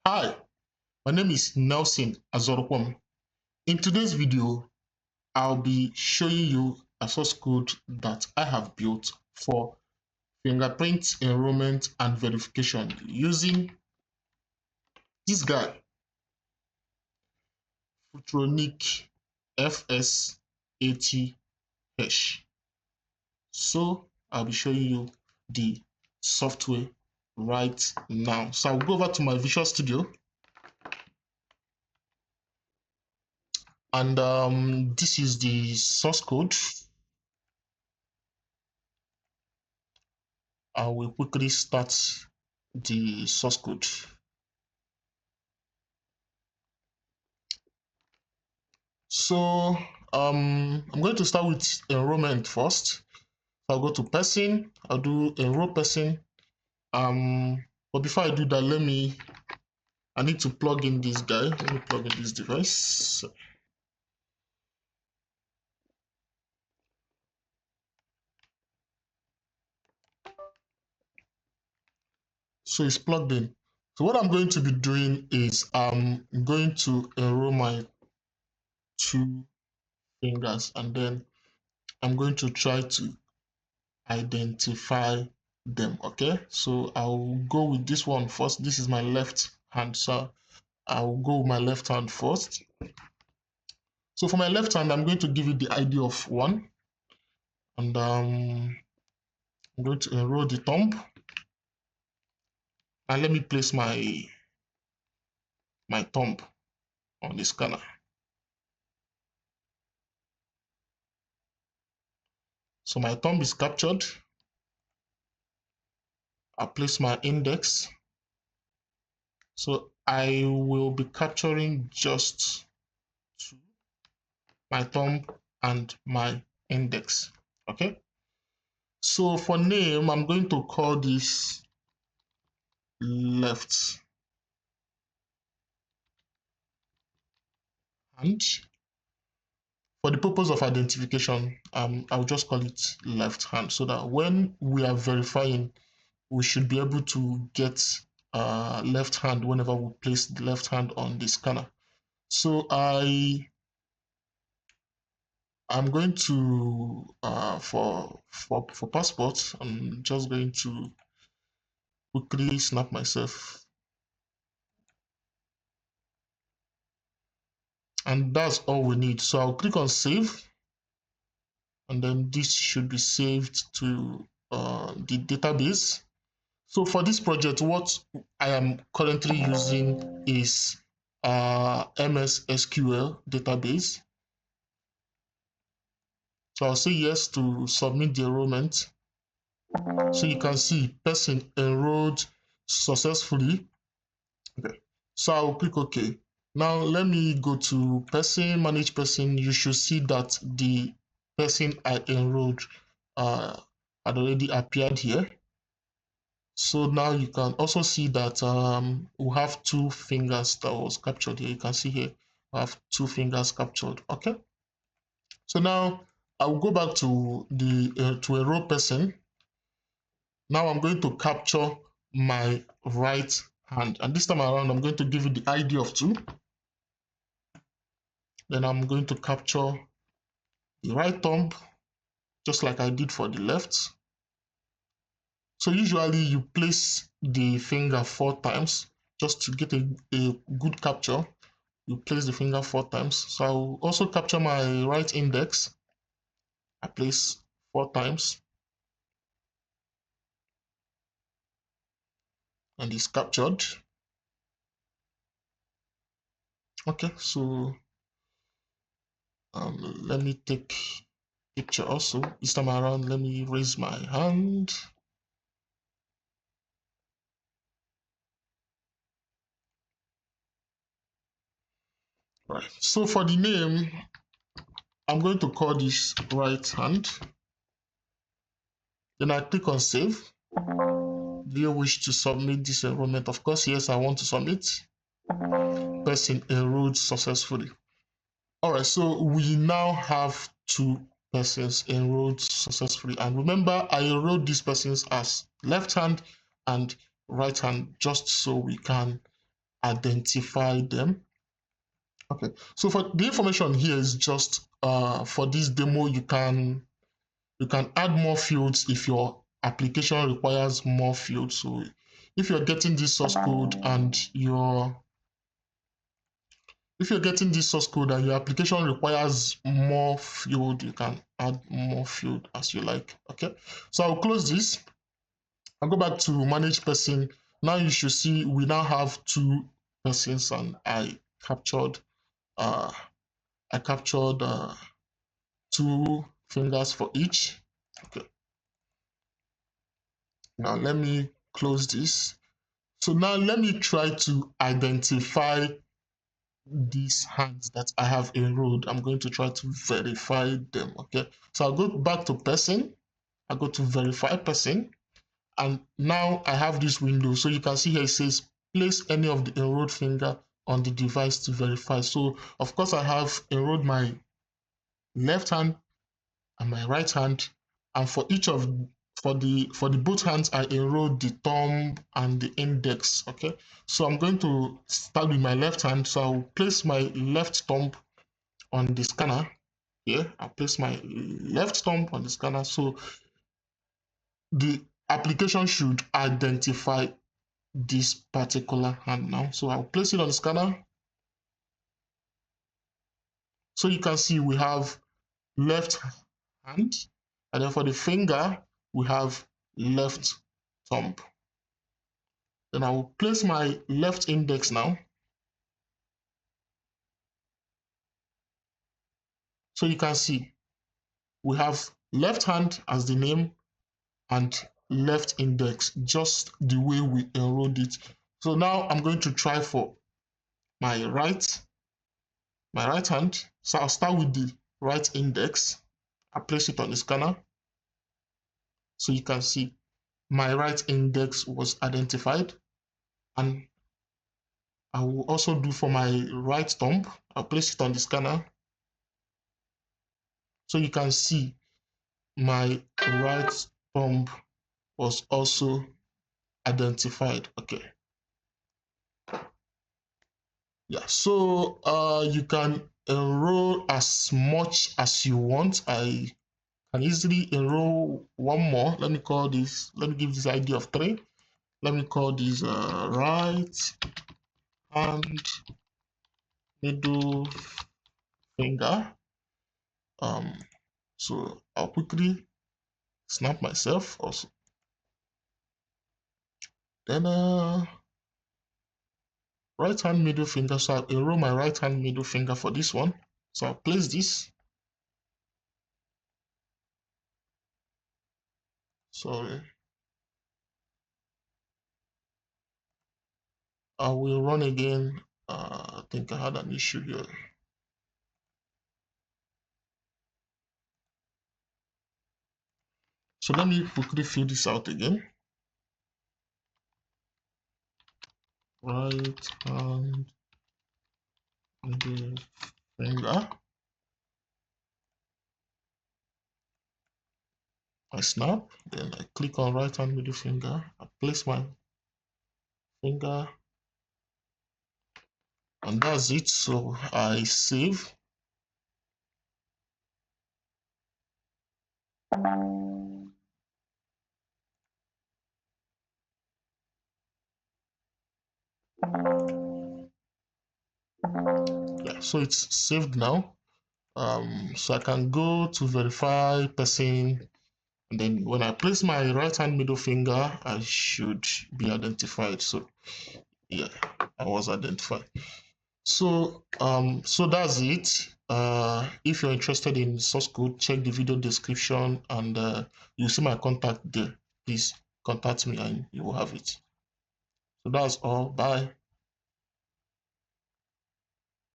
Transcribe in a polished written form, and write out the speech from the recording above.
Hi, my name is Nelson Azorokwam. In today's video, I'll be showing you a source code that I have built for fingerprint enrollment and verification using this guy, Futronic FS80H. So I'll be showing you the software right now. So I'll go over to my Visual Studio. And this is the source code. I will quickly start the source code. So I'm going to start with enrollment first. I'll go to person, I'll do enroll person. But before I do that, I need to plug in this guy. Let me plug in this device. So it's plugged in. So what I'm going to be doing is I'm going to enroll my two fingers, and then I'm going to try to identify them. Okay, so I'll go with this one first. This is my left hand, so I'll go with my left hand first. So for my left hand, I'm going to give it the ID of 1, and I'm going to enroll the thumb, and let me place my thumb on the scanner. So my thumb is captured. I place my index. So I will be capturing just my thumb and my index. Okay. So for name, I'm going to call this left hand. For the purpose of identification, I'll just call it left hand, so that when we are verifying, we should be able to get left hand whenever we place the left hand on the scanner. So I'm going to for passport, I'm just going to quickly snap myself, and that's all we need. So I'll click on save, and then this should be saved to the database. So for this project, what I am currently using is MS SQL database. So I'll say yes to submit the enrollment. So you can see person enrolled successfully. Okay. So I'll click OK. Now let me go to person, manage person. You should see that the person I enrolled had already appeared here. So now you can also see that we have 2 fingers that was captured here. You can see here we have 2 fingers captured. Okay. So now I will go back to the to enroll person. Now I'm going to capture my right hand, and this time around I'm going to give it the ID of 2. Then I'm going to capture the right thumb, just like I did for the left. So usually you place the finger 4 times just to get a good capture. You place the finger 4 times. So I'll also capture my right index. I place 4 times, and it's captured. Okay, so let me take picture also. This time around, let me raise my hand. Right. So for the name, I'm going to call this right hand. Then I click on save. Do you wish to submit this enrollment? Of course, yes, I want to submit. Person enrolled successfully. All right, so we now have 2 persons enrolled successfully. And remember, I enrolled these persons as left hand and right hand, just so we can identify them. Okay, so for the information here is just for this demo, you can add more fields if your application requires more fields. So if you're getting this source code and your application requires more field, you can add more field as you like. Okay, so I'll close this. I'll go back to manage person. Now you should see we now have 2 persons, and I captured 2 fingers for each. Okay. Now let me close this. So now let me try to identify these hands that I have enrolled. I'm going to try to verify them. Okay. So I'll go back to person. I'll go to verify person. And now I have this window. So you can see here it says place any of the enrolled finger on the device to verify. So of course I have enrolled my left hand and my right hand, and for each of for the both hands I enrolled the thumb and the index. Okay, so I'm going to start with my left hand. So I'll place my left thumb on the scanner here. I'll place my left thumb on the scanner, so the application should identify this particular hand now. So I'll place it on the scanner. So you can see we have left hand, and then for the finger we have left thumb. Then I will place my left index now. So you can see we have left hand as the name and left index, just the way we enrolled it. So now I'm going to try for my right hand. So I'll start with the right index. I place it on the scanner. So you can see my right index was identified, and I will also do for my right thumb. I'll place it on the scanner. So you can see my right thumb was also identified. Okay. Yeah, so you can enroll as much as you want. I can easily enroll one more. Let me give this ID of 3. Let me call this right hand middle finger. So I'll quickly snap myself also. Then right hand middle finger. So I'll enroll my right hand middle finger for this one. So I'll place this. Sorry. I will run again. I think I had an issue here. So let me quickly fill this out again. Right hand middle finger. I snap, then I click on right hand middle finger. I place my finger, and that's it. So I save. Yeah, so it's saved now. So I can go to verify person, and then when I place my right hand middle finger, I should be identified. So yeah, I was identified. So so that's it. If you're interested in source code, check the video description, and you'll see my contact there. Please contact me and you will have it. So that's all. Bye.